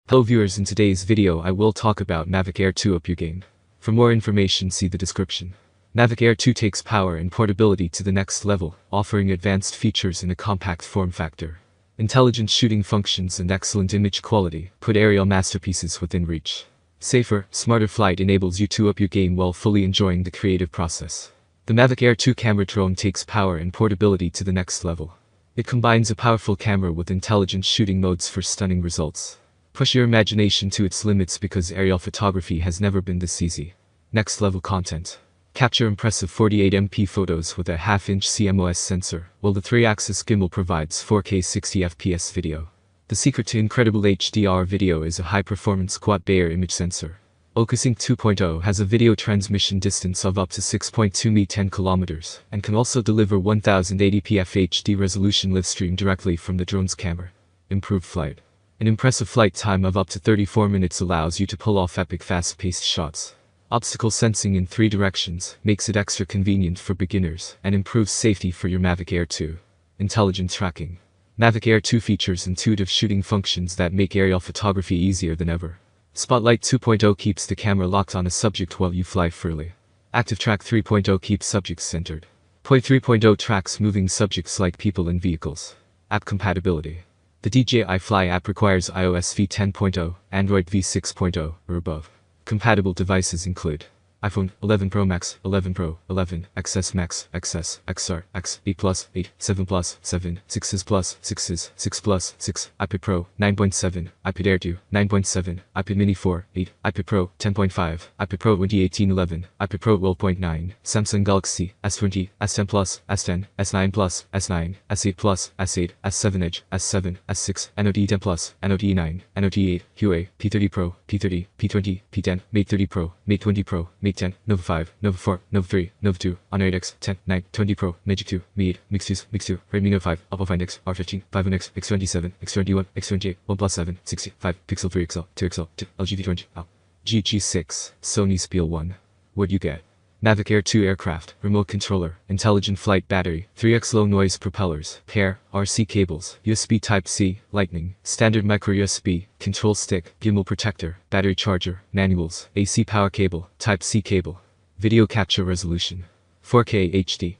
Hello viewers, in today's video I will talk about Mavic Air 2 up your game. For more information see the description. Mavic Air 2 takes power and portability to the next level, offering advanced features in a compact form factor. Intelligent shooting functions and excellent image quality put aerial masterpieces within reach. Safer, smarter flight enables you to up your game while fully enjoying the creative process. The Mavic Air 2 camera drone takes power and portability to the next level. It combines a powerful camera with intelligent shooting modes for stunning results. Push your imagination to its limits because aerial photography has never been this easy. Next level content. Capture impressive 48MP photos with a half-inch CMOS sensor, while the 3-axis gimbal provides 4K 60fps video. The secret to incredible HDR video is a high-performance quad-Bayer image sensor. OcuSync 2.0 has a video transmission distance of up to 6.2 m 10 km, and can also deliver 1080p FHD resolution live stream directly from the drone's camera. Improved flight. An impressive flight time of up to 34 minutes allows you to pull off epic fast-paced shots. Obstacle sensing in 3 directions makes it extra convenient for beginners and improves safety for your Mavic Air 2. Intelligent tracking. Mavic Air 2 features intuitive shooting functions that make aerial photography easier than ever. Spotlight 2.0 keeps the camera locked on a subject while you fly freely. Active Track 3.0 keeps subjects centered. POI 3.0 tracks moving subjects like people and vehicles. App compatibility. The DJI Fly app requires iOS v10.0, Android v6.0, or above. Compatible devices include iPhone 11 Pro Max, 11 Pro, 11, XS Max, XS, XR, X, 8 Plus, 8, 7 Plus, 7, 6s Plus, 6s, 6 Plus, 6, iPad Pro, 9.7, iPad Air 2, 9.7, iPad Mini 4, 8, iPad Pro, 10.5, iPad Pro 2018 11, iPad Pro 12.9, Samsung Galaxy, S20, S10 Plus, S10, S9 Plus, S9, S8 Plus, S8, S7 Edge, S7, S6, NOD 10 Plus, NOD 9, NOD 8, Huawei, P30 Pro, P30, P20, P10, Mate 30 Pro, Mate 20 Pro, Mate 10, Nova 5, Nova 4, Nova 3, Nova 2, Honor 8X, 10, 9, 20 Pro, Magic 2, Mi 8, Mix 2, Mix 2, Redmi Note 5, Oppo Find X, R15, 5X, X27, X21, X28, OnePlus 7, 65, Pixel 3 XL, 2 XL, 2, LG V20, GG6, Sony Spiel 1. What you get? Mavic Air 2 aircraft, remote controller, intelligent flight battery, 3x low noise propellers, pair, RC cables, USB Type-C, Lightning, standard micro USB, control stick, gimbal protector, battery charger, manuals, AC power cable, Type-C cable. Video capture resolution. 4K HD.